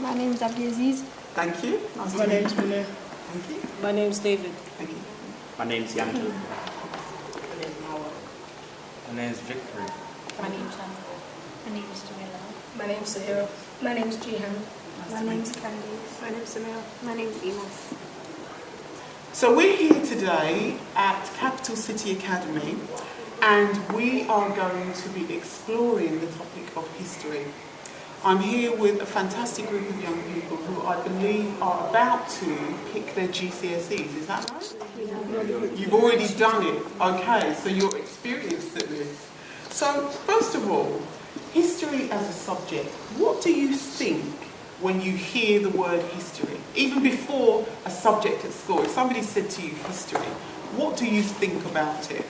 My name is Abdiaziz. Thank you. Nice My to meet name's you. Munir. Thank you. My name's David. Thank you. My name's Yanto. My name's Mawa. My name's Victory. My name's Chandra. My name is Jamila. My name's Sahira. My name's Jihan. My name's Candice. My name is Samir. My name is Enos. So we're here today at Capital City Academy, and we are going to be exploring the topic of history. I'm here with a fantastic group of young people who I believe are about to pick their GCSEs. Is that right? You've already done it. Okay, so you're experienced at this. So first of all, history as a subject. What do you think when you hear the word history? Even before a subject at school, if somebody said to you history, what do you think about it?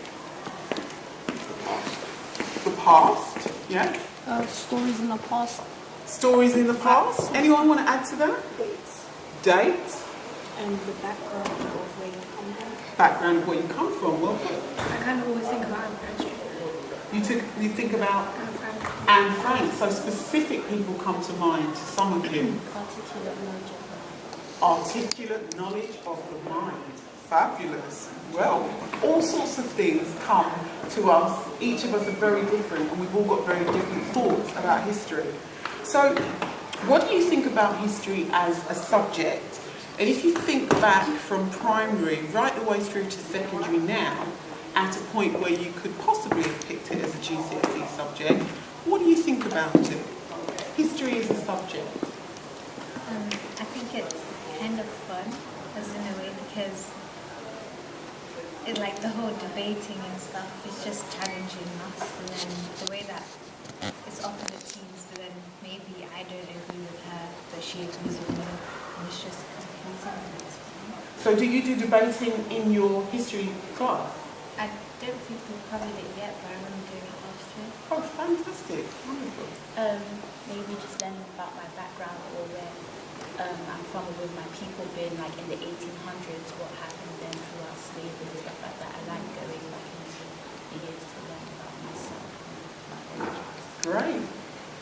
The past, yeah? Stories in the past. Stories in the past. Anyone want to add to that? Dates. And the background of where you come from. Background of where you come from. Well put. I kind of always think about Anne Frank. You think about Anne Frank. Anne Frank. So specific people come to mind to some of you. Articulate knowledge of the Articulate knowledge of the mind. Fabulous. Well, all sorts of things come to us. Each of us are very different, and we've all got very different thoughts about history. So, what do you think about history as a subject? And if you think back from primary right the way through to secondary now, at a point where you could possibly have picked it as a GCSE subject, what do you think about it? History as a subject. I think it's kind of fun, as in a way, because it, like the whole debating and stuff is just challenging us, and then the way that it's often the teams, but then maybe I don't agree with her, but she agrees with me, and it's just confusing and it's fun. So do you do debating in your history class? I don't think we've covered it yet, but I remember doing it last year. Oh, fantastic. Wonderful. Maybe just learning about my background or where I'm from, with my people being like in the 1800s, what happened then throughout slavery and stuff like that. I like going back into the years to learn about myself. Great.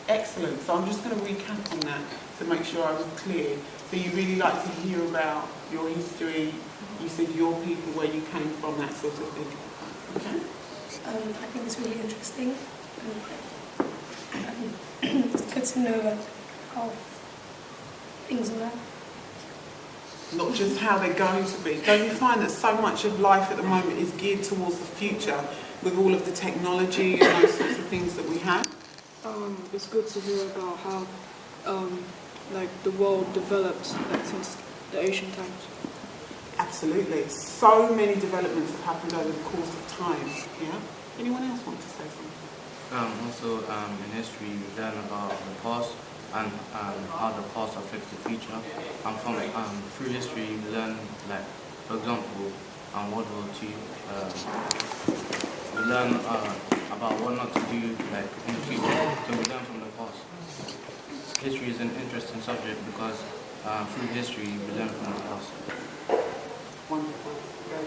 Excellent. So I'm just going to recap on that to make sure I was clear. So you really like to hear about your history, you said your people, where you came from, that sort of thing. Okay? I think it's really interesting. It's good to know how things were. Not just how they're going to be. Don't you find that so much of life at the moment is geared towards the future with all of the technology and those sorts of things that we have? It's good to hear about how like the world developed like, since the ancient times. Absolutely. So many developments have happened over the course of time. Yeah? Anyone else want to say something? Also, in history, we learn about the past and how the past affects the future. And from through history, we learn, like, for example, World War II. We learn about what not to do, like, in the future. So we learn from the past. History is an interesting subject because through history, we learn from the past. Wonderful. Very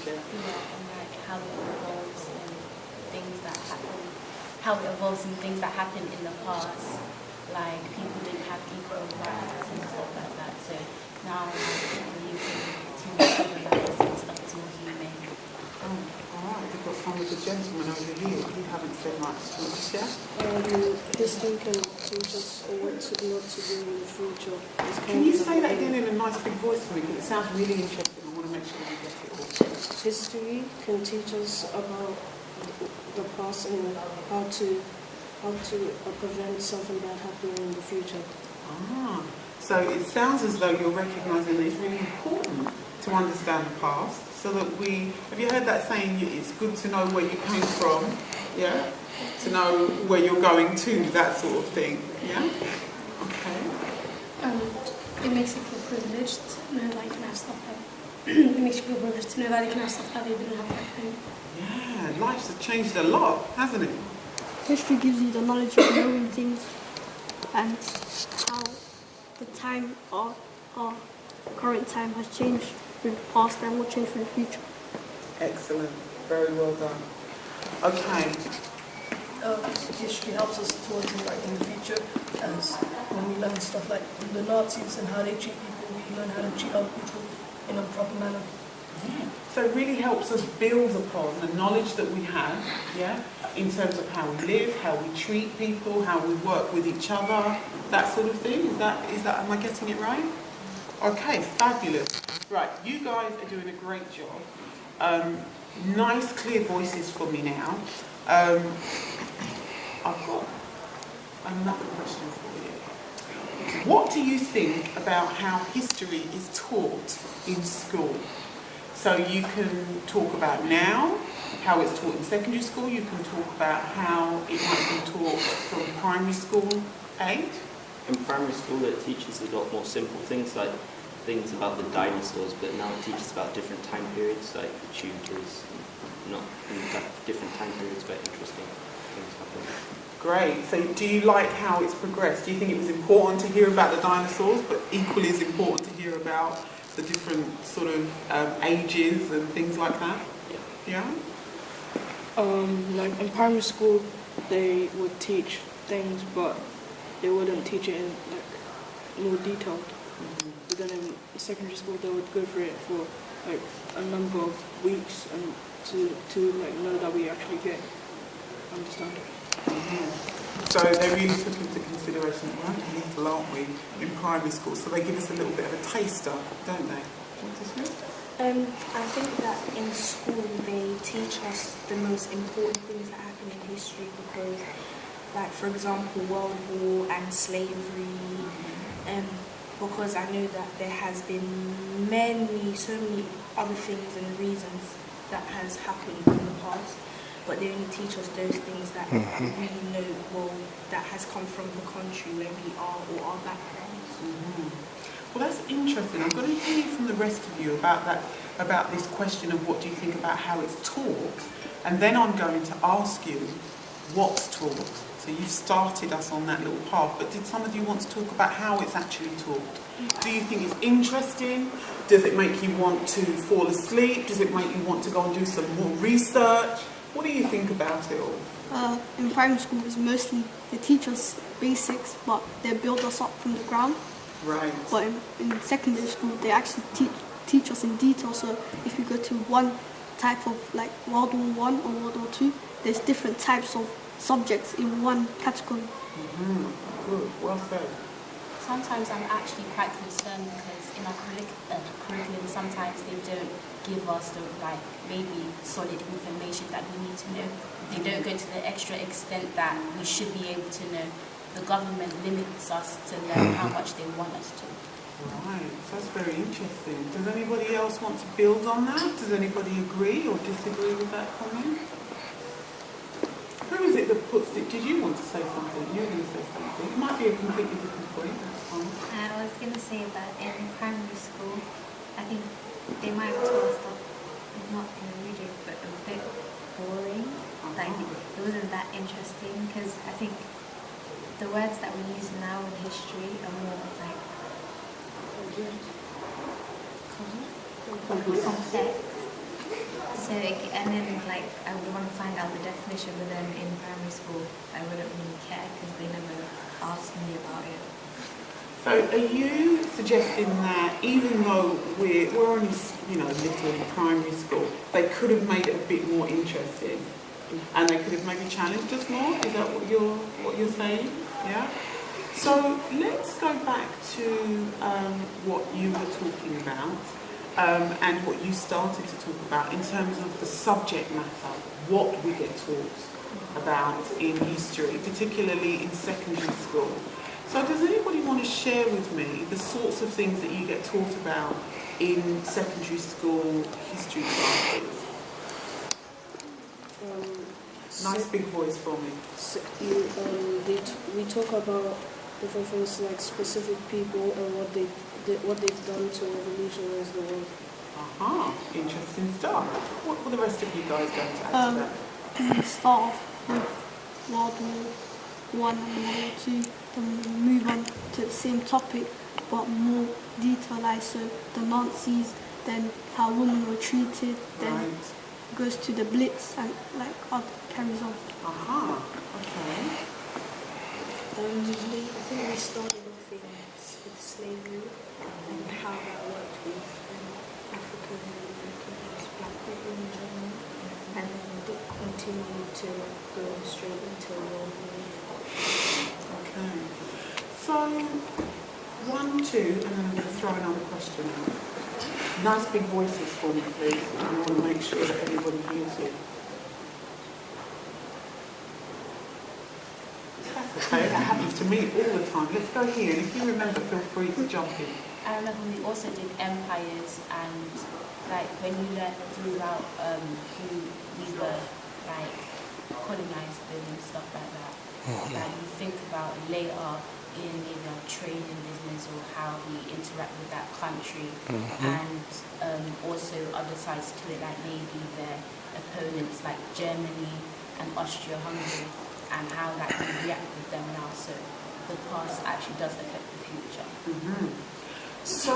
good. And like how it evolves and things that happen, how it evolves and things that happened in the past. Like people didn't have equal rights and stuff like that. So now you can civilize and stuff is more humane. Oh, all right. We've got one with the gentleman over here. You haven't said much. Want to share? History can teach us what to not to do in the future. Can you say that again in a nice big voice for me? Because it sounds really interesting. I want to make sure we get it all. History can teach us about the past and how to prevent something bad happening in the future. Ah, so it sounds as though you're recognising that it's really important to understand the past, so that have you heard that saying, it's good to know where you came from, yeah? To know where you're going to, that sort of thing, yeah? Okay. It makes you feel privileged to know that you can have stuff that it makes you feel privileged to know that you can have stuff that they didn't have back then. Yeah, life's changed a lot, hasn't it? History gives you the knowledge of knowing things and how the time or current time has changed in the past and will change for the future. Excellent. Very well done. Okay. History helps us towards in the future, as when we learn stuff like the Nazis and how they treat people, we learn how to treat other people in a proper manner. Yeah. So it really helps us build upon the knowledge that we have, yeah, in terms of how we live, how we treat people, how we work with each other, that sort of thing. Is that, am I getting it right? Okay, fabulous. Right, you guys are doing a great job. Nice, clear voices for me now. I've got another question for you. What do you think about how history is taught in school? So you can talk about now, how it's taught in secondary school. You can talk about how it might be taught from primary school age. In primary school, it teaches a lot more simple things, like things about the dinosaurs, but now it teaches about different time periods, like the Tudors, not in different time periods, but interesting things happen. Great. So do you like how it's progressed? Do you think it was important to hear about the dinosaurs, but equally as important to hear about the different sort of ages and things like that? Yeah? Like in primary school, they would teach things, but they wouldn't teach it in like more detail. But then in secondary school, they would go for it for like a number of weeks and to like know that we actually understand it. So they really took into consideration that we're only little, aren't we, in primary school? So they give us a little bit of a taster, don't they? I think that in school they teach us the most important things that happen in history because, like for example, World War and slavery, because I know that there has been so many other things and reasons that has happened in the past, but they only teach us those things that we know, well, that has come from the country where we are or our backgrounds. Well, that's interesting. I'm going to hear from the rest of you about this question of what do you think about how it's taught, and then I'm going to ask you what's taught. So you've started us on that little path, but did some of you want to talk about how it's actually taught? Do you think it's interesting? Does it make you want to fall asleep? Does it make you want to go and do some more research? What do you think about it all? In primary school, it's mostly they teach us basics, but they build us up from the ground. Right. But in secondary school, they actually teach us in detail. So if you go to one type of like World War I or World War II, there's different types of subjects in one category. Good, well said. Sometimes I'm actually quite concerned because in our curriculum sometimes they don't give us the maybe solid information that we need to know. They don't go to the extra extent that we should be able to know. The government limits us to learn how much they want us to. Right, so that's very interesting. Does anybody else want to build on that? Does anybody agree or disagree with that comment? Who is it that puts it? Did you want to say something? You were going to say something. It might be a completely different point. That's fine. I was going to say that in primary school, I think they might have taught us stuff not in a video, but a bit boring. Like it wasn't that interesting because I think the words that we use now in history are more like complex. So and then like I would want to find out the definition, but then in primary school I wouldn't really care because they never asked me about it. So are you suggesting that even though we're only little in primary school, they could have made it a bit more interesting, and they could have maybe challenged us more? Is that what you're saying? Yeah. So let's go back to what you were talking about. And what you started to talk about in terms of the subject matter, what we get taught about in history, particularly in secondary school. So does anybody want to share with me the sorts of things that you get taught about in secondary school history classes? Nice big voice for me. We talk about different things like specific people and what they've done to revolutionize the world. Interesting stuff. What were the rest of you guys going to add to that? We start off with World War I and World War II, then we move on to the same topic but more detailed, so the Nazis, then how women were treated, then goes to the Blitz and carries on. Okay. I think we started slavery and how that worked with African Americans, black people in general, and then it continued to go straight into World War. Okay. So, 1, 2, and then I'm going to throw another question out. Nice big voices for me, please. I want to make sure that everybody hears you. That's okay, that happens to me all the time. Let's go here, and if you remember, feel free to jump in. I remember we also did empires, and like when you learn throughout who we were like colonized with and stuff like that, like you think about later in maybe our trading business or how we interact with that country, and also other sides to it, like maybe their opponents like Germany and Austria-Hungary, and how like we react with them now. So the past actually does affect the future. So,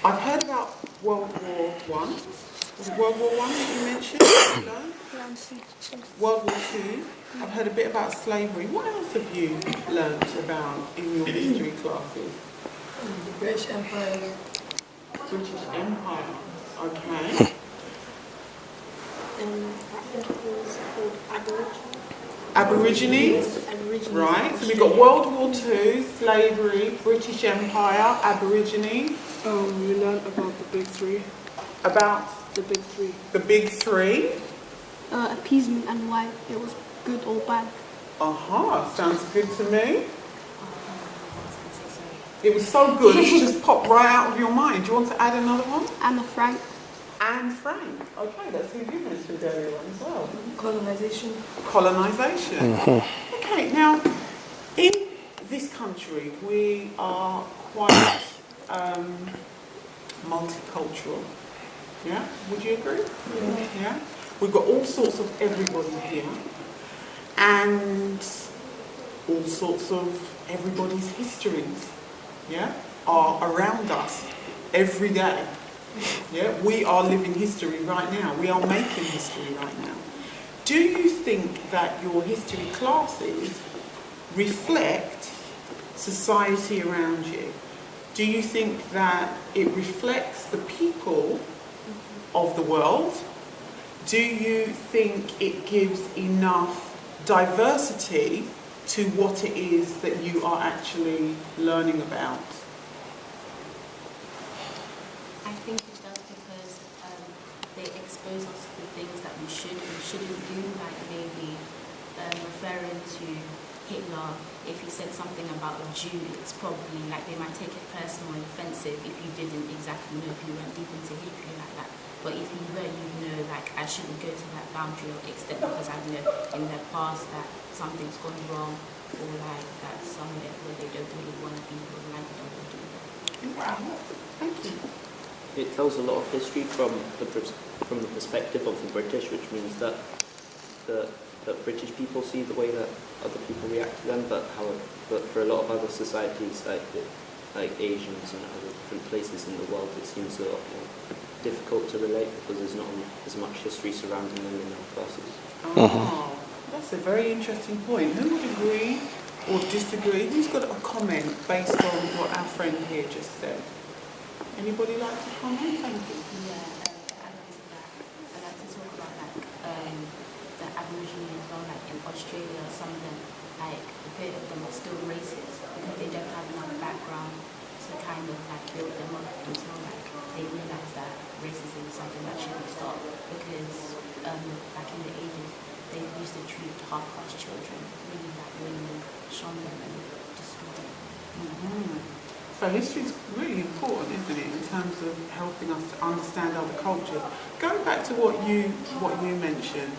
I've heard about World War One. Was it World War One that you mentioned? World War Two. I've heard a bit about slavery. What else have you learnt about in your history classes? The British Empire. British Empire. Okay. I think it was called Aborigines. Aborigines. Aborigines. Right. So we've got World War Two, slavery, British Empire, Aborigines. We learned about the big three. About the big three. The big three. Appeasement and why it was good or bad. Sounds good to me. It was so good, it's just popped right out of your mind. Do you want to add another one? Anne Frank. Anne Frank. Okay, that's who you mentioned earlier on as well. Colonization. Colonization. Okay, now, in this country, we are quite multicultural. Yeah? Would you agree? Yeah. We've got all sorts of everybody here. And all sorts of everybody's histories, yeah, are around us every day. Yeah, we are living history right now. We are making history right now. Do you think that your history classes reflect society around you? Do you think that it reflects the people of the world? Do you think it gives enough diversity to what it is that you are actually learning about? I think it does because they expose us to things that we should and shouldn't do, like maybe referring to Hitler. If he said something about a Jew, it's probably like they might take it personal and offensive if you didn't exactly know, if you went deep into history like that. But if you were, you know, like I shouldn't go to that boundary or extent because I know in their past that something's gone wrong, or like that's somewhere where they don't really want to be, or like they don't want to do that. Wow, thank you. It tells a lot of history from the perspective of the British, which means that the British people see the way that other people react to them, but for a lot of other societies, like Asians and other different places in the world, it seems a lot more difficult to relate because there's not as much history surrounding them in our classes. That's a very interesting point. Who would agree or disagree? Who's got a comment based on what our friend here just said? Anybody like to comment? Thank you. Yeah, I'd like to that. I'd like to talk about like the Aborigines as well, like in Australia, some of them, like a bit of them are still racist because they don't have enough background to kind of like build them up until like they realise that racism is something that shouldn't stop, because back in the 80s they used to treat half-caste children really like women, shun them and destroy them. So history is really important, isn't it, in terms of helping us to understand other cultures. Going back to what you mentioned,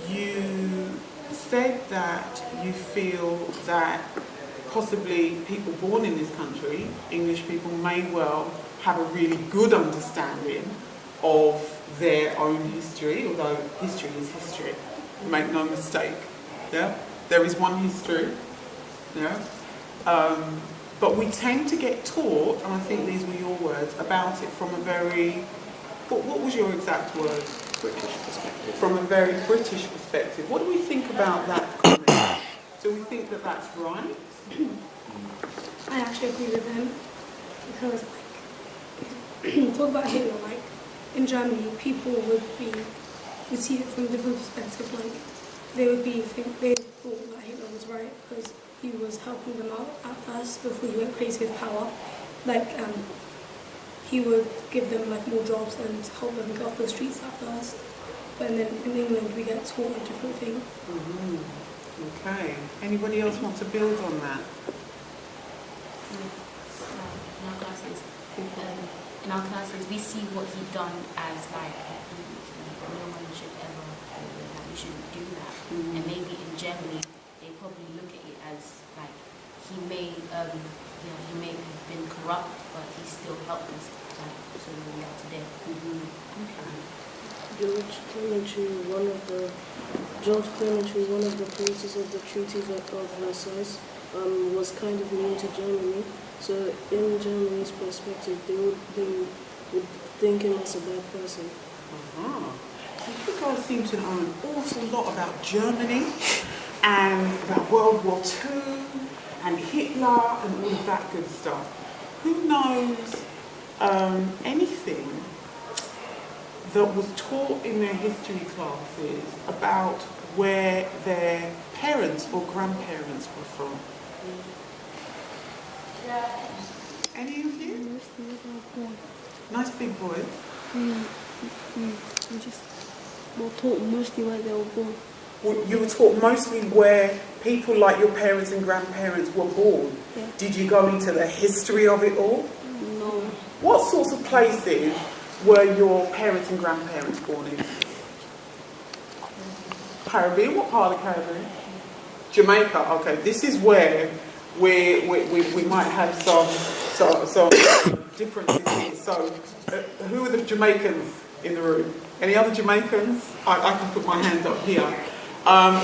you said that you feel that possibly people born in this country, English people, may well have a really good understanding of their own history, although history is history. Make no mistake. Yeah, there is one history. Yeah. But we tend to get taught, and I think these were your words, about it from a very, what was your exact word? British perspective. From a very British perspective. What do we think about that comment? Do we think that that's right? I actually agree with him because, like, talk about Hitler. Like in Germany, people would see it from a different perspective. Like they thought that Hitler was right because he was helping them out at first before he went crazy with power. Like he would give them like more jobs and help them get off the streets at first. But then in England, we get taught a different thing. Okay. Anybody else want to build on that? In our classes, we see what he done as like no one should ever, like we shouldn't do that. And maybe in Germany, they probably look at it as like he may have been corrupt, but he still helped us, like so we are today. George Clemenceau, one of the creators of the Treaty of Versailles, was kind of new to Germany. So in Germany's perspective, they would think him as a bad person. So you guys seem to know an awful lot about Germany and about World War II and Hitler and all of that good stuff. Who knows anything that was taught in their history classes about where their parents or grandparents were from? Any of you? Nice big voice. We just were taught mostly where they were born. Well, you were taught mostly where people like your parents and grandparents were born. Yeah. Did you go into the history of it all? No. What sorts of places were your parents and grandparents born in? Caribbean? What part of the Caribbean? Jamaica. Okay, this is where we might have some differences here. So, who are the Jamaicans in the room? Any other Jamaicans? I can put my hand up here.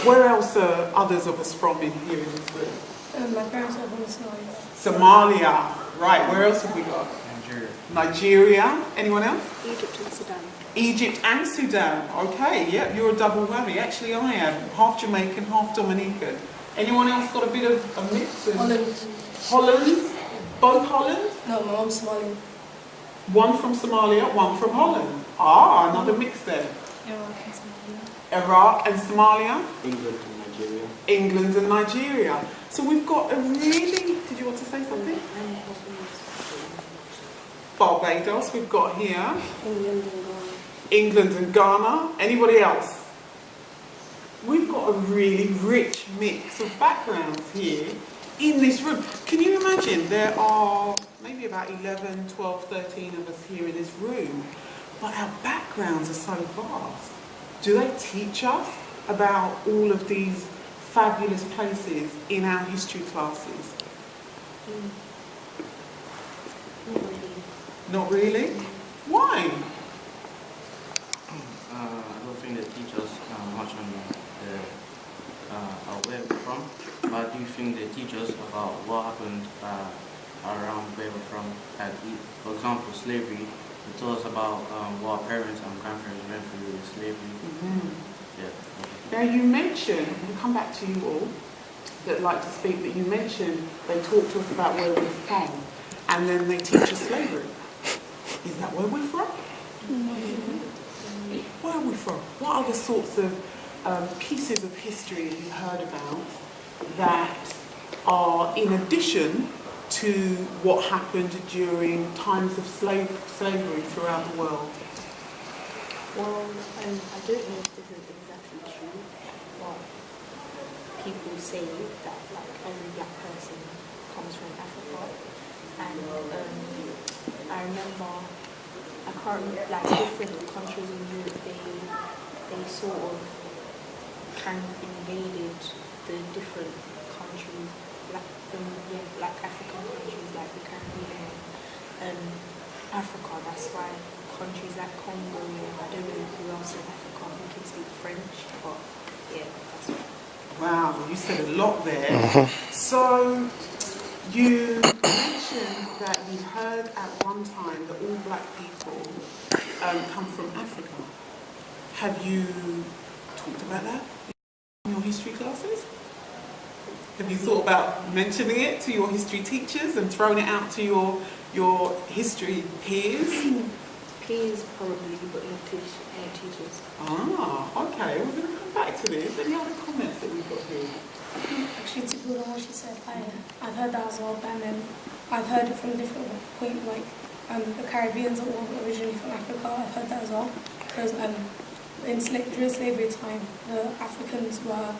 Where else are others of us from in here in this room? My parents are from Somalia. Somalia. Right, where else have we got? Nigeria. Anyone else? Egypt and Sudan. Egypt and Sudan. Okay, yeah, you're a double whammy. Actually, I am. Half Jamaican, half Dominican. Anyone else got a bit of a mix? Holland. Holland? Both Holland? No, my mom's Somalian. One from Somalia, one from Holland. Ah, another mix there. Iraq and Somalia. Iraq and Somalia. England and Nigeria. England and Nigeria. So we've got a really... Did you want to say something? Barbados, we've got here. England and Ghana. Anybody else? We've got a really rich mix of backgrounds here in this room. Can you imagine? There are maybe about 11, 12, 13 of us here in this room, but our backgrounds are so vast. Do they teach us about all of these fabulous places in our history classes? Not really? Why? I don't think they teach us much on where we're from, but I do think they teach us about what happened around where we're from. For example, slavery. They taught us about what our parents and grandparents went through with slavery. Now you mentioned, we'll come back to you all that like to speak, but you mentioned they talk to us about where we're from and then they teach us slavery. Is that where we're from? Where are we from? What other sorts of pieces of history have you heard about that are in addition to what happened during times of slavery throughout the world? Well, I don't know if this is exactly true, but people say that like every black person comes from Africa, and I remember like different countries in Europe, they sort of kind of invaded the different countries, black African countries like the Caribbean and Africa. That's why countries like Congo, I don't know who else in Africa who can speak French, but yeah, that's right. Wow, you said a lot there. So you mentioned that you heard at one time that all black people come from Africa. Have you talked about that in your history classes? Have you thought about mentioning it to your history teachers and throwing it out to your history peers? Peers probably, but not teachers. Ah, okay. We're going to come back to this. Any other comments that we've got here? Actually, to build on what she said, I've heard that as well, and then I've heard it from a different point, like the Caribbeans are all originally from Africa. I've heard that as well, because during slavery time, the Africans were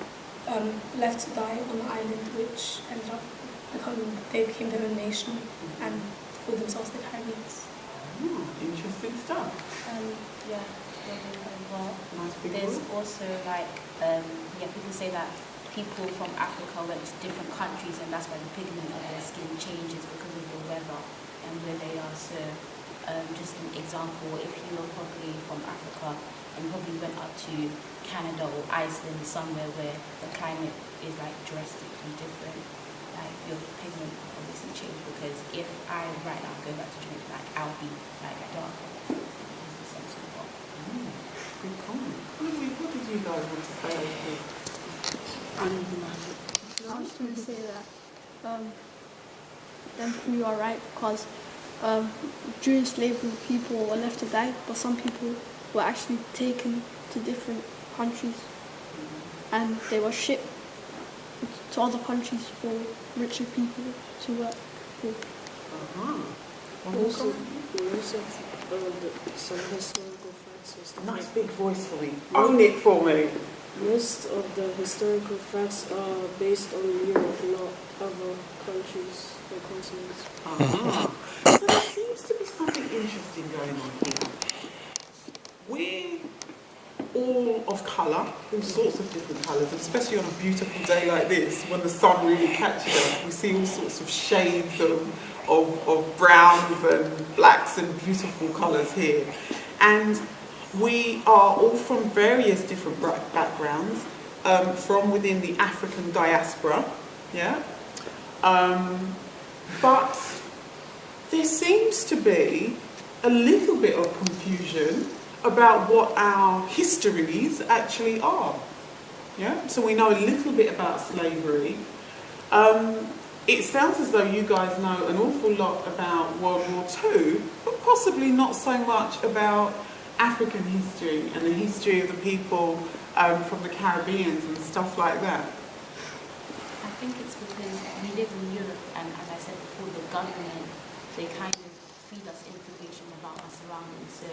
left to die on the island, which ended up they became their own nation and called themselves the Caribbeans. Interesting stuff. Yeah, well, Nice big there's word. also like, people say that people from Africa went to different countries and that's why the pigment of their skin changes because of the weather and where they are. So just an example, if you were probably from Africa and probably went up to Canada or Iceland, somewhere where the climate is like drastically different, like your pigment will obviously change, because if I right now go back to Jamaica, like I'll be like darker. Good comment. What did you guys want to say over here? I was going to say that them three are right, because during slavery people were left to die, but some people were actually taken to different countries and they were shipped to other countries for richer people to work for. Also, some historical facts or stuff. Nice big voice for me. Own it for me. Most of the historical facts are based on Europe, not other countries or continents. So there seems to be something interesting going on here. We're all of colour, all sorts of different colours, and especially on a beautiful day like this, when the sun really catches us, we see all sorts of shades of browns and blacks and beautiful colours here. And we are all from various different backgrounds, from within the African diaspora, yeah? But there seems to be a little bit of confusion about what our histories actually are, yeah? So we know a little bit about slavery. It sounds as though you guys know an awful lot about World War II, but possibly not so much about African history and the history of the people from the Caribbean and stuff like that. I think it's because we live in Europe, and as I said before, the government, they kind of feed us information about our surroundings. So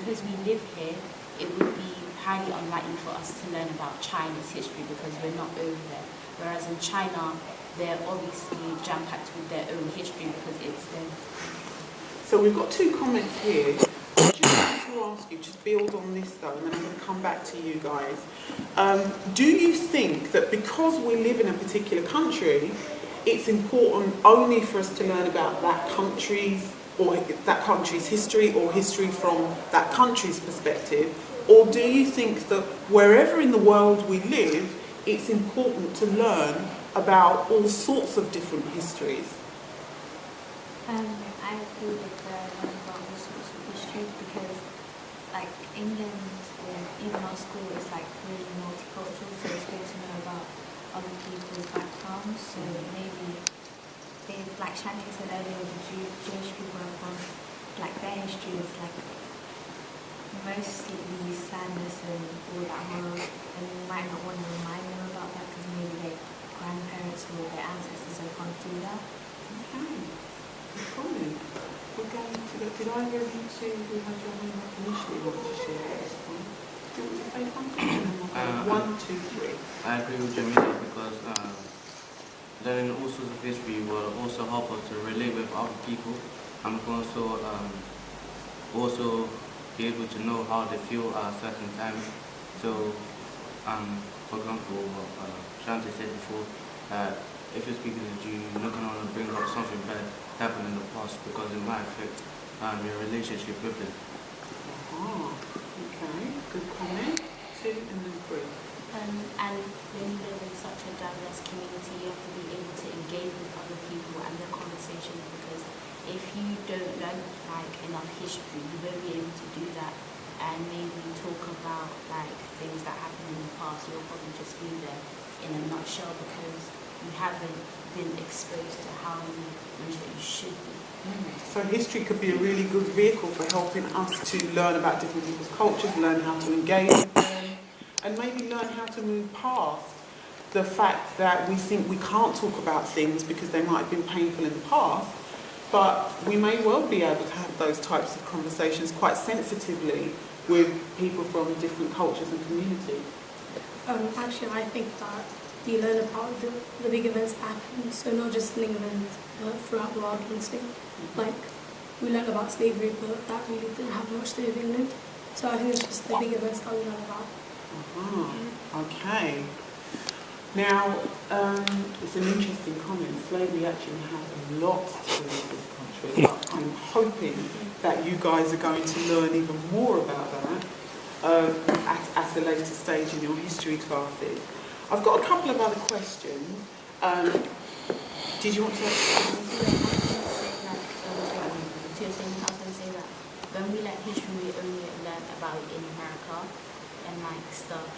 because we live here, it would be highly unlikely for us to learn about China's history because we're not over there. Whereas in China, they're obviously jam-packed with their own history because it's them. So we've got two comments here. I just want to ask you, just build on this though, and then I'm going to come back to you guys. Do you think that because we live in a particular country, it's important only for us to learn about that country's history or history from that country's perspective? Or do you think that wherever in the world we live, it's important to learn about all sorts of different histories? I agree with learning about all sorts of history because, like, England, even our school is like really multicultural, so it's good to know about other people's backgrounds. So maybe, like Shannon said earlier, the Jewish people are from, like, their history is like mostly sadness and all that horror, and you might not want to remind them about that because maybe their grandparents or their ancestors have gone through that. Okay. Comment. We're going to go. Did either of you two who had your hand up initially want to share at this point? Do you want to say something? 1, 2, 3. I agree with Jamila because learning all sorts of history will also help us to relate with other people and also be able to know how they feel at certain times. So, for example, Shanti said before, if you're speaking to a Jew, you're not going to bring up something bad happened in the past because it might affect your relationship with them. Okay, good comment. 2 and then 3. And when you live in such a diverse community, you have to be able to engage with other people and their conversations, because if you don't learn like enough history, you won't be able to do that and maybe talk about like things that happened in the past. You'll probably just be there in a nutshell because we haven't been exposed to how we should be. So history could be a really good vehicle for helping us to learn about different people's cultures, learn how to engage with them, and maybe learn how to move past the fact that we think we can't talk about things because they might have been painful in the past, but we may well be able to have those types of conversations quite sensitively with people from different cultures and communities. Actually, I think that we learn about the big events that happen, so not just in England, but throughout the world, honestly. Like, we learn about slavery, but that really didn't have much to do with England. So I think it's just the big events that we learn about. Okay. Now, it's an interesting comment. Slavery actually has a lot to do with this country. I'm hoping that you guys are going to learn even more about that at a later stage in your history classes. I've got a couple of other questions. Did you want to I was going to say that when we learn history, we only learn about it in America and like stuff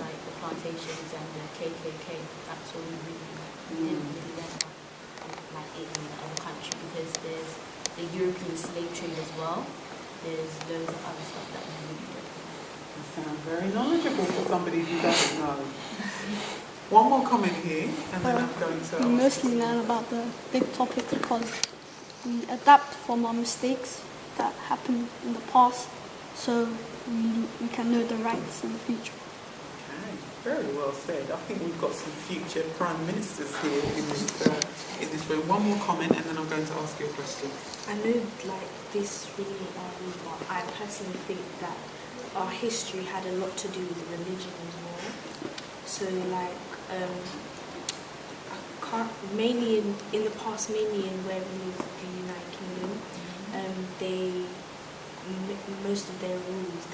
like the plantations and the KKK. That's all we really learned. We didn't really learn about like it in the other country because there's the European slave trade as well. There's loads of other stuff that we really don't know. You sound very knowledgeable for somebody who doesn't know. One more comment here, and then I'm going to... We mostly learn about the big topics because we adapt from our mistakes that happened in the past, so we can know the rights in the future. Okay, very well said. I think we've got some future prime ministers here in this room. One more comment, and then I'm going to ask you a question. I know, like, this really but I personally think that our history had a lot to do with religion as well. So, like, mainly in the past, mainly in where we live in the United Kingdom, most of their rules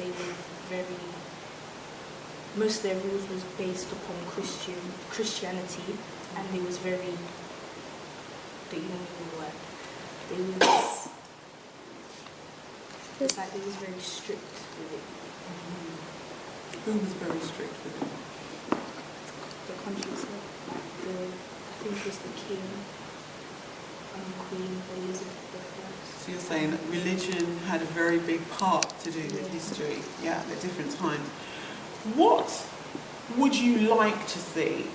was based upon Christianity, and it was very, it's like they was very strict with it. Who was very strict with it? The country itself, I think it was the king and Queen Elizabeth I. So you're saying that religion had a very big part to do with history, yeah, at different times. What would you like to see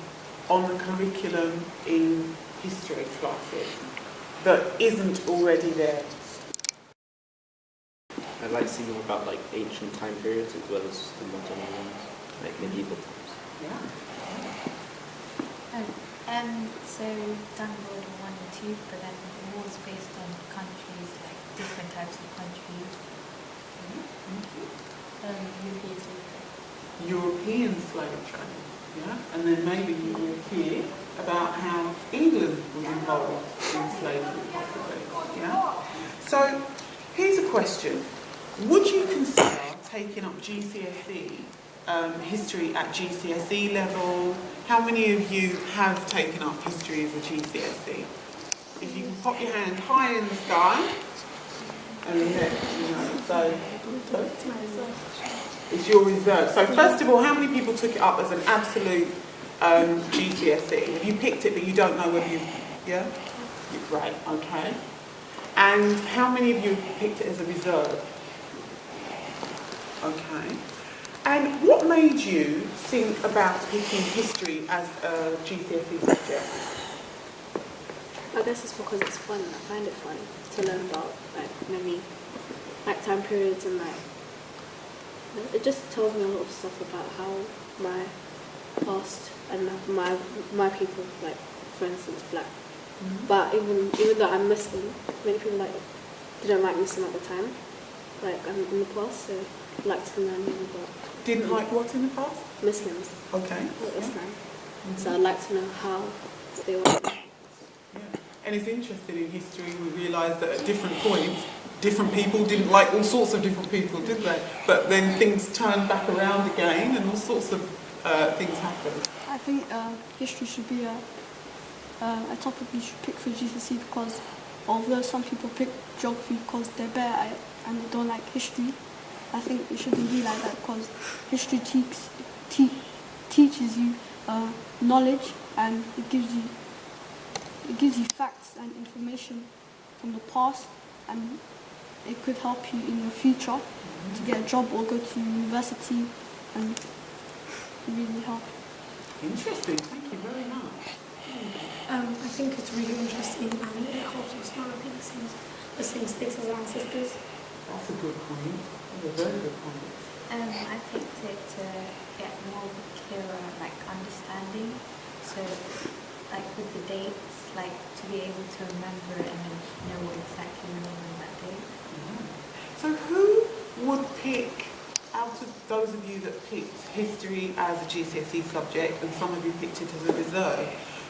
on the curriculum in history classes that isn't already there? I'd like to see more about like ancient time periods as well as the modern ones, like medieval times. Yeah. So done World War I and II, but then wars based on countries, like different types of countries. European slave trade, yeah? And then maybe you will hear about how England was involved in slavery, possibly, yeah? So here's a question. Would you consider taking up GCSE history at GCSE level? How many of you have taken up history as a GCSE? If you can pop your hand high in the sky, and then, so it's your reserve. So first of all, how many people took it up as an absolute GCSE? Have you picked it but you don't know whether you, yeah? Right, okay. And how many of you picked it as a reserve? Okay. And what made you think about picking history as a GCSE subject? I guess it's because it's fun. I find it fun to learn about many time periods and it just tells me a lot of stuff about how my past and my people, like for instance black. Mm-hmm. But even though I'm Muslim, many people didn't like Muslim at the time, in the past. So I like to learn more about. Didn't like what in the past? Muslims. Okay. Or Islam. Mm-hmm. So I'd like to know how they were. Yeah. And it's interesting in history we realise that at different points, different people didn't like all sorts of different people, did they? But then things turned back around again and all sorts of things happened. I think history should be a topic you should pick for GCSE because although some people pick geography because they're better at it and they don't like history, I think it shouldn't be like that because history teaches you knowledge and it gives you it gives you facts and information from the past, and it could help you in your future to get a job or go to university and really help. Interesting, thank you very much. I think it's really interesting and it helps us not repeat the same mistakes as our ancestors. That's a good point. That's a very good point. I picked it to get more clearer, like understanding. So, like with the dates, like to be able to remember it and then know what exactly went on that date. So who would pick, out of those of you that picked history as a GCSE subject and some of you picked it as a reserve,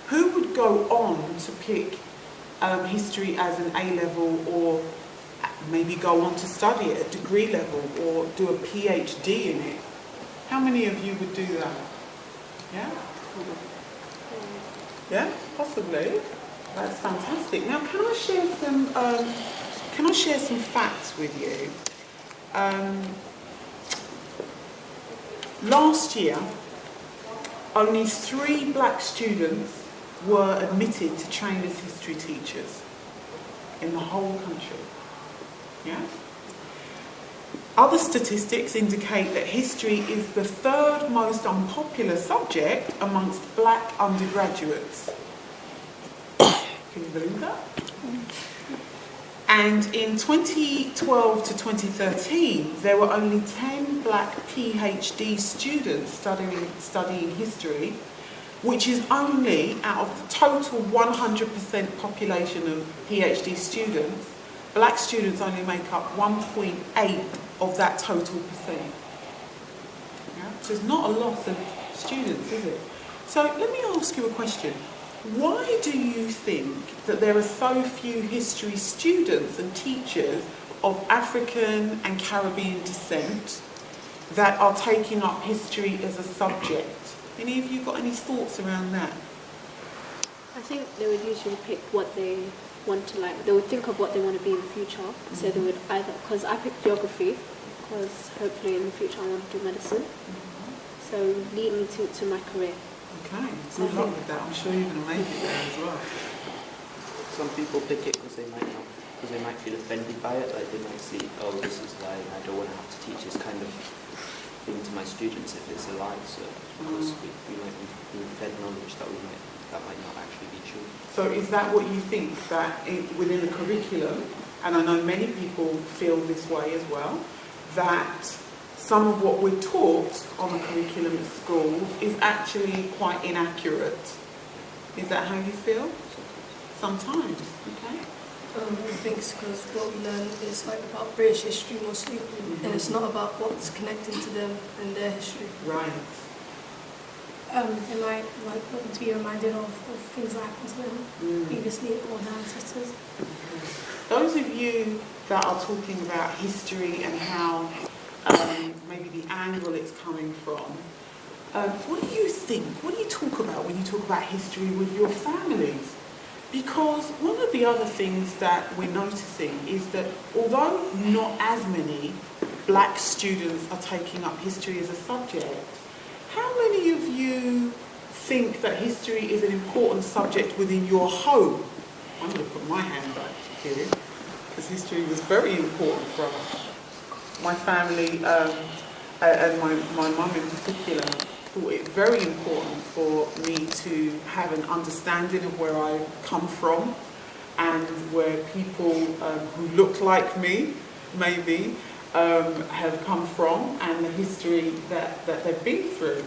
who would go on to pick history as an A-level or maybe go on to study it at degree level or do a PhD in it? How many of you would do that? Yeah? Yeah, possibly. That's fantastic. Now, can I share some facts with you? Last year, only 3 black students were admitted to train as history teachers in the whole country. Yeah? Other statistics indicate that history is the 3rd most unpopular subject amongst black undergraduates. Can you believe that? And in 2012 to 2013, there were only 10 black PhD students studying history, which is only, out of the total 100% population of PhD students, black students only make up 1.8 of that total percent. Yeah? So it's not a lot of students, is it? So let me ask you a question. Why do you think that there are so few history students and teachers of African and Caribbean descent that are taking up history as a subject? Any of you got any thoughts around that? I think they would usually pick what they want to like. They would think of what they want to be in the future. Mm-hmm. So they would either, because I picked geography, because hopefully in the future I want to do medicine. Mm-hmm. So lead me to my career. Okay, good luck with that. I'm sure you're going to make it there as well. Some people pick it because they might feel offended by it. Like they might see, oh, this is lying. I don't want to have to teach this kind of thing to my students if it's a lie. So of course we might be being fed knowledge that might not actually be true. So is that what you think, that within the curriculum, and I know many people feel this way as well, that some of what we're taught on the curriculum at school is actually quite inaccurate? Is that how you feel? Sometimes, okay. I think it's because what we learn is like about British history mostly, and it's not about what's connected to them and their history. Right. They might want them to be reminded of things that happened to them previously or their ancestors. Those of you that are talking about history and how maybe the angle it's coming from, what do you think? What do you talk about when you talk about history with your families? Because one of the other things that we're noticing is that although not as many black students are taking up history as a subject, how many of you think that history is an important subject within your home? I'm going to put my hand back here, because history was very important for us. My family, and my mum in particular, thought it very important for me to have an understanding of where I come from and where people who look like me, maybe, have come from and the history that they've been through.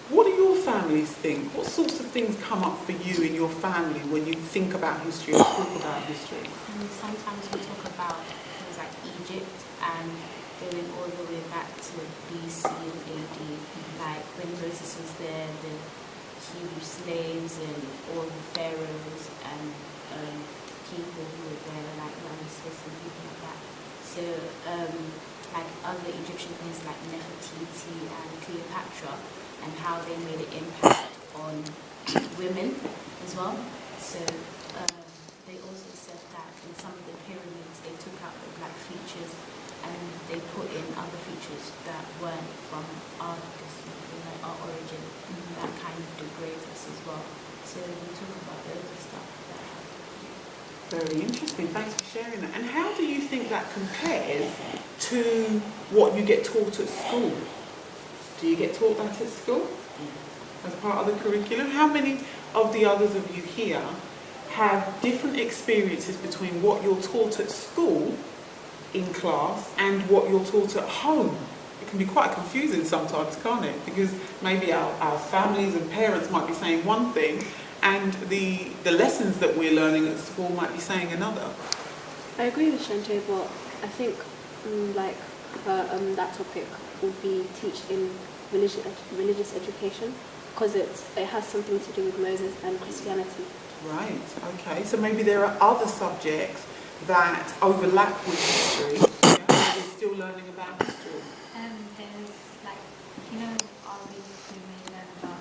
What do your families think? What sorts of things come up for you in your family when you think about history or talk about history? Sometimes we talk about things like Egypt and going all the way back to BC and AD, like when Moses was there, the Hebrew slaves and all the pharaohs and people who were there, like Ramesses and people like that. So, like other Egyptian things like Nefertiti and Cleopatra, and how they made an impact on women as well. So they also said that in some of the pyramids they took out the black features and they put in other features that weren't from our like our origin. That kind of degrades us as well. So we talk about those stuff that Very interesting. Thanks for sharing that. And how do you think that compares to what you get taught at school? Do you get taught that at school as part of the curriculum? How many of the others of you here have different experiences between what you're taught at school in class and what you're taught at home? It can be quite confusing sometimes, can't it? Because maybe our families and parents might be saying one thing and the lessons that we're learning at school might be saying another. I agree with Shante, but I think that topic will be taught in religious education because it has something to do with Moses and Christianity. Right, okay. So maybe there are other subjects that overlap with history. Yeah, we're still learning about history. There's like, you know, already we may learn about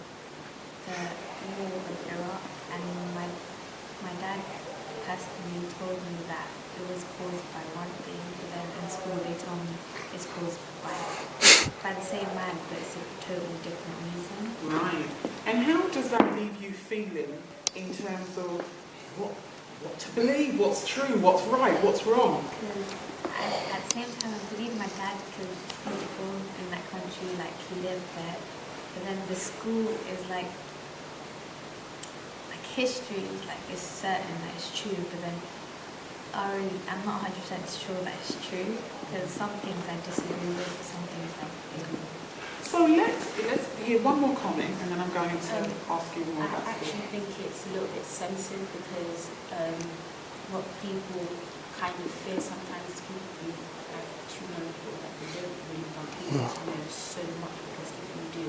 the war in Iraq, and my dad personally told me that it was caused by one thing, but then in school they told me it's caused by the same man, but it's a totally different reason. Right. And how does that leave you feeling in terms of what to believe, what's true, what's right, what's wrong? Because at the same time I believe my dad, because he was born in that country, like he lived there, but then the school is like history is like it's certain that it's true, but then I'm not 100% sure that it's true because some things I disagree with, some things I agree with. So let's hear one more comment and then I'm going to ask you more about I actually think it's a little bit censored because what people kind of fear sometimes is people be like too knowledgeable, that they don't really want people to know so much because if you do,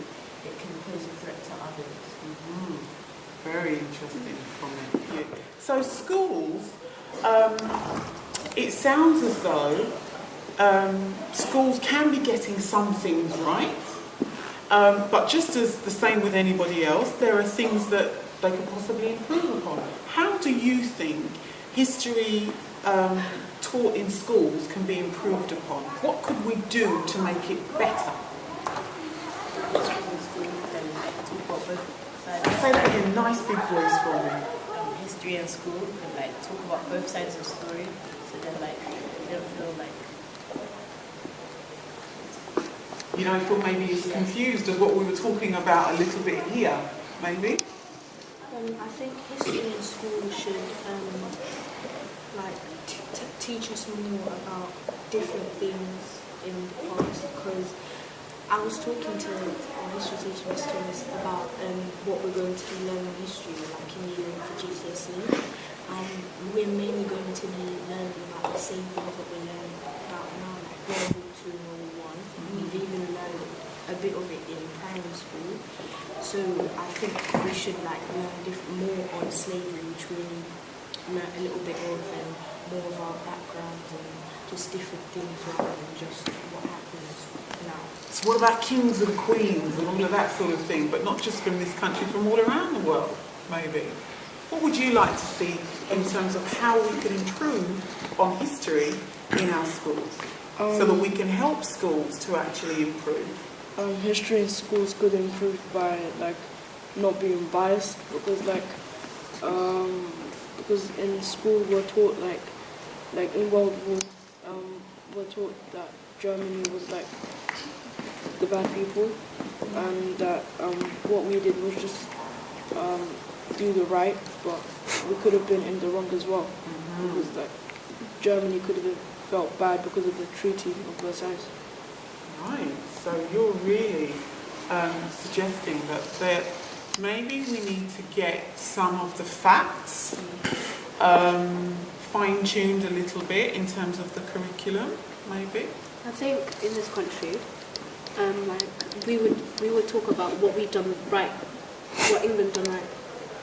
it can pose a threat to others. Mm-hmm. Very interesting comment. Yeah. So schools, it sounds as though schools can be getting some things right, but just as the same with anybody else, there are things that they could possibly improve upon. How do you think history taught in schools can be improved upon? What could we do to make it better? Say that again, nice big voice for me. History and school, and like talk about both sides of the story, so then like they don't feel like you don't feel maybe as confused as what we were talking about a little bit here, maybe? I think history in school should teach us more about different things in the past, because I was talking to our history teacher, Miss Thomas, about what we're going to be learning in history, like in the year for GCSE. We're mainly going to be learning about the same things that we're learning about now, like World War II and World War I. We've even learned a bit of it in primary school. So I think we should like learn more on slavery, which we learn a little bit of, and more of our backgrounds and just different things rather than just what happens now. So what about kings and queens and all of that sort of thing, but not just from this country, from all around the world, maybe? What would you like to see in terms of how we can improve on history in our schools so that we can help schools to actually improve? History in schools could improve by like not being biased, because because in school we're taught like in World War we're taught that Germany was like the bad people, and that what we did was just do the right, but we could have been in the wrong as well, because like Germany could have felt bad because of the Treaty of Versailles. Right, so you're really suggesting that maybe we need to get some of the facts fine-tuned a little bit in terms of the curriculum, maybe? I think in this country, we would talk about what we've done right, what England done right,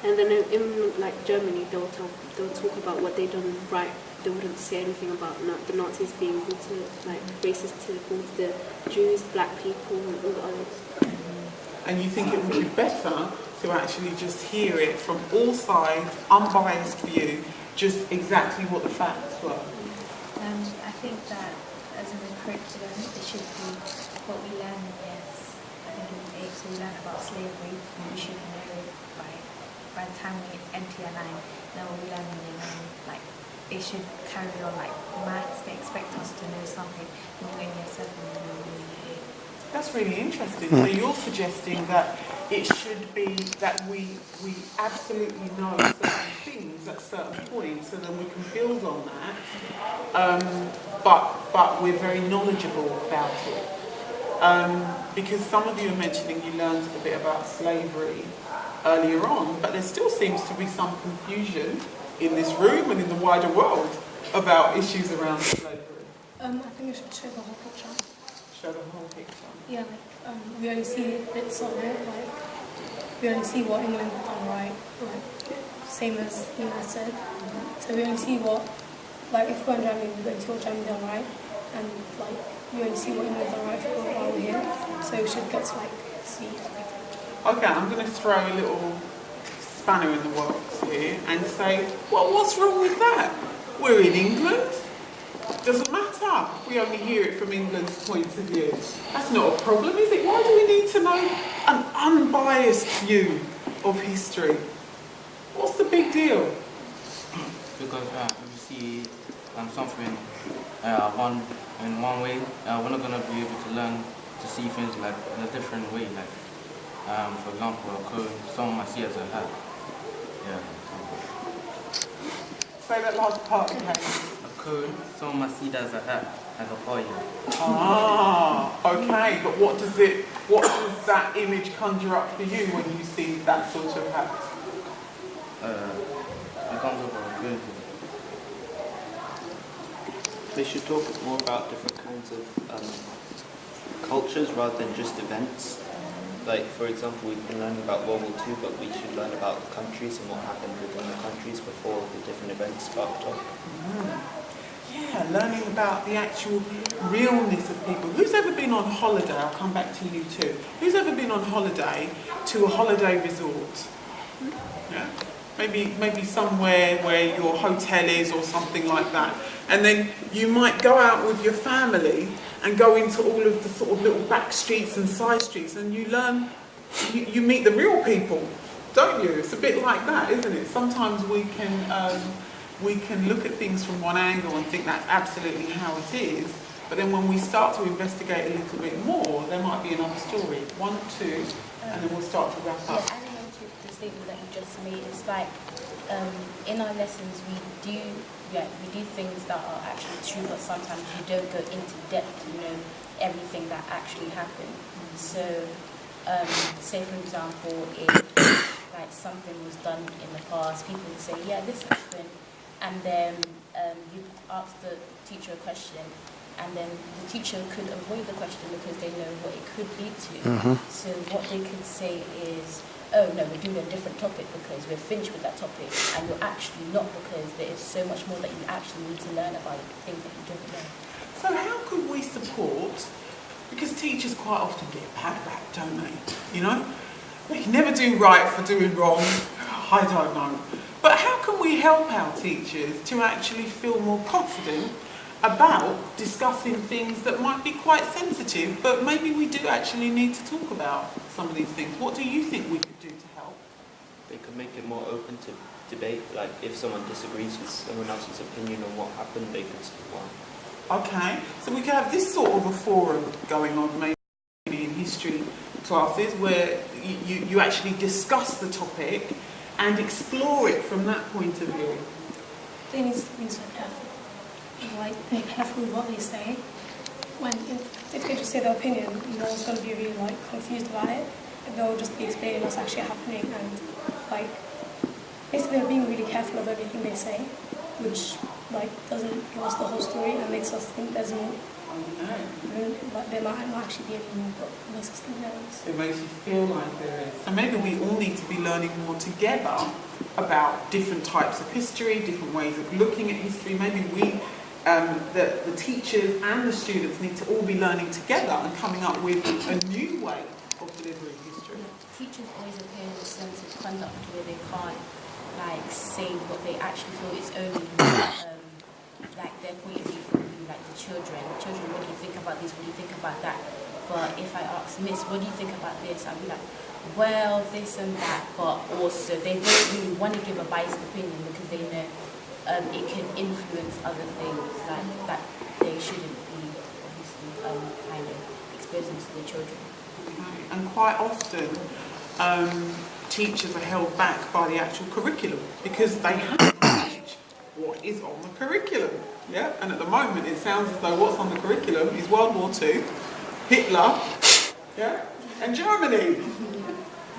and then in like Germany they'll talk about what they done right. They wouldn't say anything about the Nazis being racist towards the Jews, black people, and all the others. And you think it would be better to actually just hear it from all sides, unbiased view, just exactly what the facts were? I think that as in the curriculum, it should be what we learn I think in 8, so we learn about slavery, and we should know it by the time we enter year 9, know what we learn in year 9, like they should carry on like maths. They expect us to know something when we're in year 7 and we're in year 8. That's really interesting. So you're suggesting that it should be that we absolutely know certain things at certain points, so then we can build on that. But we're very knowledgeable about it. Because some of you are mentioning you learned a bit about slavery earlier on, but there still seems to be some confusion in this room and in the wider world about issues around slavery. I think I should show the whole picture. Show the whole picture. Yeah, we only see bits of it, we only see what England have done right, same as you guys said. So we only see what, if we're in Germany, we only see what Germany done right, and we only see what England done right while we're here. So we should get to see everything. Okay, I'm going to throw a little spanner in the works here and say, well, what's wrong with that? We're in England. Doesn't matter. We only hear it from England's point of view. That's not a problem, is it? Why do we need to know an unbiased view of history? What's the big deal? Because if you see something in one way, we're not going to be able to learn to see things in a different way. For example, a cone, someone might see as a hat. Yeah. Say that last part again. Cone, someone must see that as a hat, like a boy. Okay, but what does that image conjure up for you when you see that sort of hat? It comes up with good. They should talk more about different kinds of cultures rather than just events. For example, we've been learning about World War II, but we should learn about the countries and what happened within the countries before the different events sparked up. Yeah, learning about the actual realness of people. Who's ever been on holiday? I'll come back to you too. Who's ever been on holiday to a holiday resort? Yeah, maybe somewhere where your hotel is or something like that. And then you might go out with your family and go into all of the sort of little back streets and side streets, and you learn, you meet the real people, don't you? It's a bit like that, isn't it? Sometimes we can look at things from one angle and think that's absolutely how it is, but then when we start to investigate a little bit more, there might be another story. 1, 2, and then we'll start to wrap up. Yeah, adding on to the statement that you just made, it's in our lessons we do things that are actually true, but sometimes we don't go into depth to know everything that actually happened. So, say for example, if something was done in the past, people would say, yeah, this happened, and then you ask the teacher a question, and then the teacher could avoid the question because they know what it could lead to. So what they could say is, oh no, we're doing a different topic because we're finished with that topic, and you're actually not, because there is so much more that you actually need to learn about things that you don't know. So how could we support, because teachers quite often get a bad rap, don't they? You know? They can never do right for doing wrong. I don't know. But how can we help our teachers to actually feel more confident about discussing things that might be quite sensitive, but maybe we do actually need to talk about some of these things? What do you think we could do to help? They could make it more open to debate. If someone disagrees with someone else's opinion on what happened, they could speak one. Okay, so we could have this sort of a forum going on maybe in history classes where you actually discuss the topic and explore it from that point of view. They need to be so careful. Be careful with what they say. If they just say their opinion, no one's going to be really confused about it. They'll just be explaining what's actually happening, and basically they're being really careful of everything they say, which doesn't give us the whole story and makes us think there's more. There might not actually be any more, but it makes us think there is. It makes you feel like there is. So maybe we all need to be learning more together about different types of history, different ways of looking at history. Maybe we, the teachers and the students, need to all be learning together and coming up with a new way of delivering history. Teachers always appear in a sense of conduct where they can't say what they actually feel is only their point of view from the children. Children, what do you think about this? What do you think about that? But if I ask Miss, what do you think about this? I'll be like, well, this and that. But also, they don't really want to give a biased opinion because they know it can influence other things like that they shouldn't be obviously kind of exposing to the children. And quite often, teachers are held back by the actual curriculum because they have to teach what is on the curriculum. Yeah, and at the moment it sounds as though what's on the curriculum is World War II, Hitler, yeah, and Germany.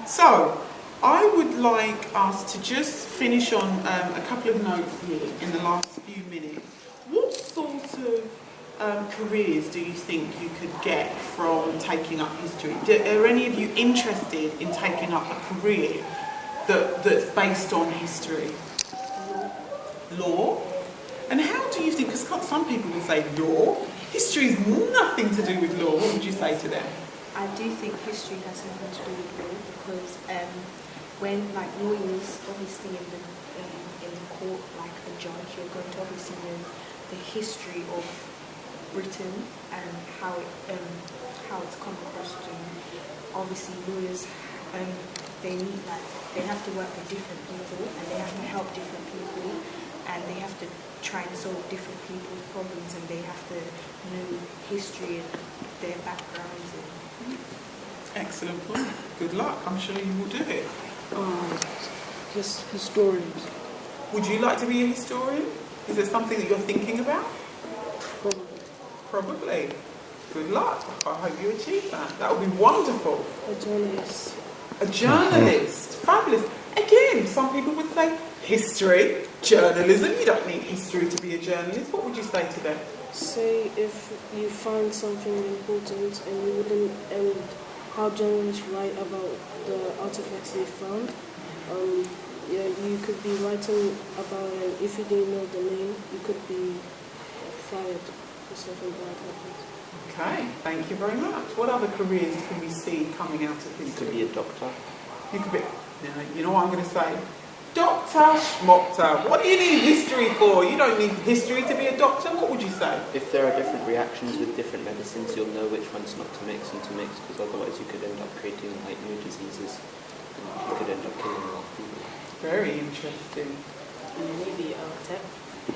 So, I would like us to just finish on a couple of notes here in the last few minutes. What sort of careers do you think you could get from taking up history? Are any of you interested in taking up a career that's based on history? Law? And how do you think, because some people would say law, history is nothing to do with law, what would you say to them? I do think history has something to do with law because when like lawyers, obviously in the court, like a judge, you're going to obviously know the history of Britain and how it's come across to. Obviously, lawyers they have to work with different people and they have to help different people and they have to try and solve different people's problems and they have to know history and their backgrounds. Excellent point. Good luck. I'm sure you will do it. Historians. Would you like to be a historian? Is it something that you're thinking about? Probably. Probably. Good luck. I hope you achieve that. That would be wonderful. A journalist. A journalist. Fabulous. Again, some people would say history, journalism. You don't need history to be a journalist. What would you say to them? Say if you find something important and you wouldn't, and how journalists write about the artifacts they found. You could be writing about it. If you didn't know the name, you could be fired for something bad happens. Okay, thank you very much. What other careers can we see coming out of history? You could be a doctor. You could be. You know what I'm going to say? Doctor Schmoctor. What do you need history for? You don't need history to be a doctor. What would you say? If there are different reactions with different medicines, you'll know which ones not to mix and to mix, because otherwise you could end up creating like new diseases. And you could end up killing a lot of people. Very interesting. Maybe architect.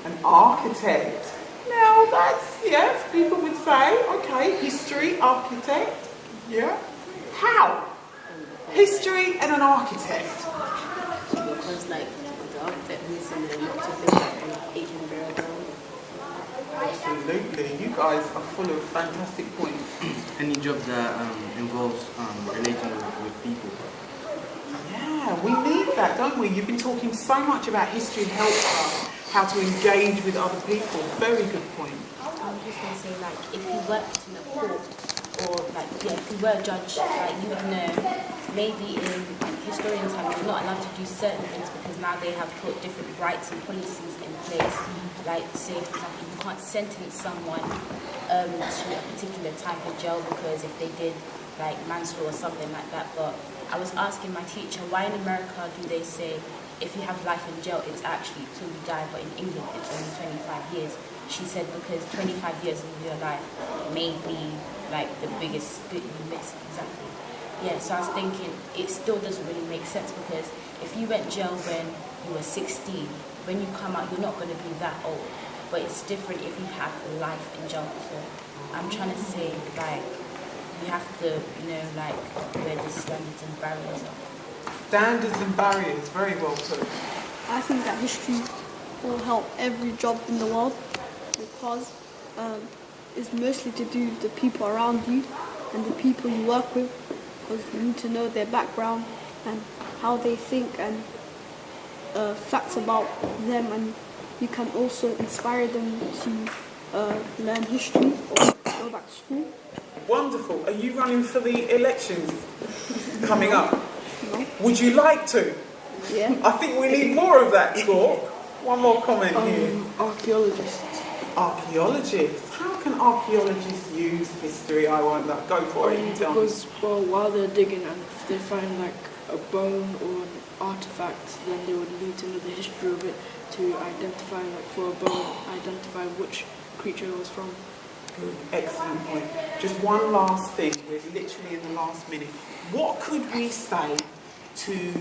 An architect. Now that's, yes, people would say, okay, history, architect. Yeah. How? History and an architect. Because like the architect needs to know lots of things like Asian burial. Absolutely. You guys are full of fantastic points. Any job that involves relating with people. Yeah, we need that, don't we? You've been talking so much about history helps us how to engage with other people. Very good point. I was just going to say, like, if you worked in a court, or like, yeah, if you were a judge, like, you would know, maybe in historians' time, you're not allowed to do certain things because now they have put different rights and policies in place. Like, say, for example, you can't sentence someone to a particular type of jail because if they did, like, manslaughter or something like that. But I was asking my teacher, why in America do they say if you have life in jail, it's actually till you die, but in England, it's only 25 years. She said because 25 years of your life may be like the biggest bit you miss. Exactly. Yeah, so I was thinking it still doesn't really make sense because if you went jail when you were 16, when you come out, you're not going to be that old. But it's different if you have life in jail. So I'm trying to say, like, you have to, you know, like, where the standards and barriers are. Standards and barriers, very well put. I think that history will help every job in the world because it's mostly to do with the people around you and the people you work with because you need to know their background and how they think and facts about them, and you can also inspire them to learn history or go back to school. Wonderful. Are you running for the elections coming up? No. Would you like to? Yeah. I think we need more of that talk. One more comment here. Archaeologists. Archaeologists. How can archaeologists use history? I wonder. Go for it. You tell me. Because while they're digging and if they find like a bone or an artifact, then they would need to know the history of it to identify, like for a bone, identify which creature it was from. Good. Excellent point. Just one last thing. We're literally in the last minute. What could we say to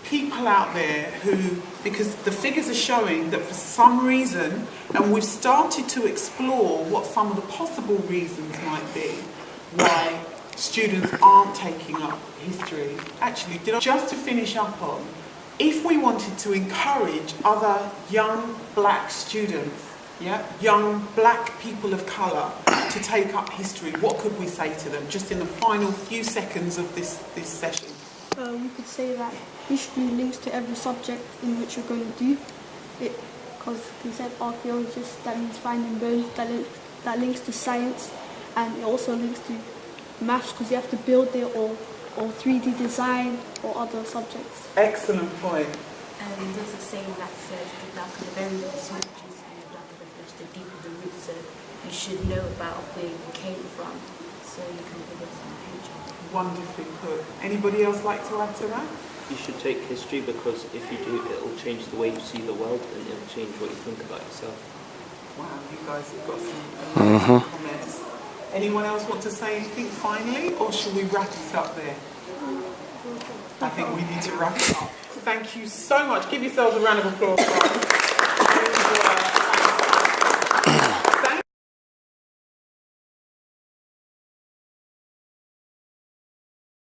people out there who, because the figures are showing that for some reason, and we've started to explore what some of the possible reasons might be why students aren't taking up history. Actually, just to finish up on, if we wanted to encourage other young black students, young black people of colour to take up history, what could we say to them just in the final few seconds of this session? We could say that history links to every subject in which you're going to do it, because he said archaeologist, that means finding bones, that links to science, and it also links to maths because you have to build it, or 3D design or other subjects. Excellent point. And there's a saying that says the darker the berry, the sweeter the juice, and the darker the flesh, the deeper the root. So you should know about where you came from, so you can build it in the future. Wonderfully put. Anybody else like to add to that? You should take history because if you do, it'll change the way you see the world and it'll change what you think about yourself. Wow, you guys have got some comments. Anyone else want to say anything finally, or should we wrap it up there? I think we need to wrap it up. Thank you so much. Give yourselves a round of applause.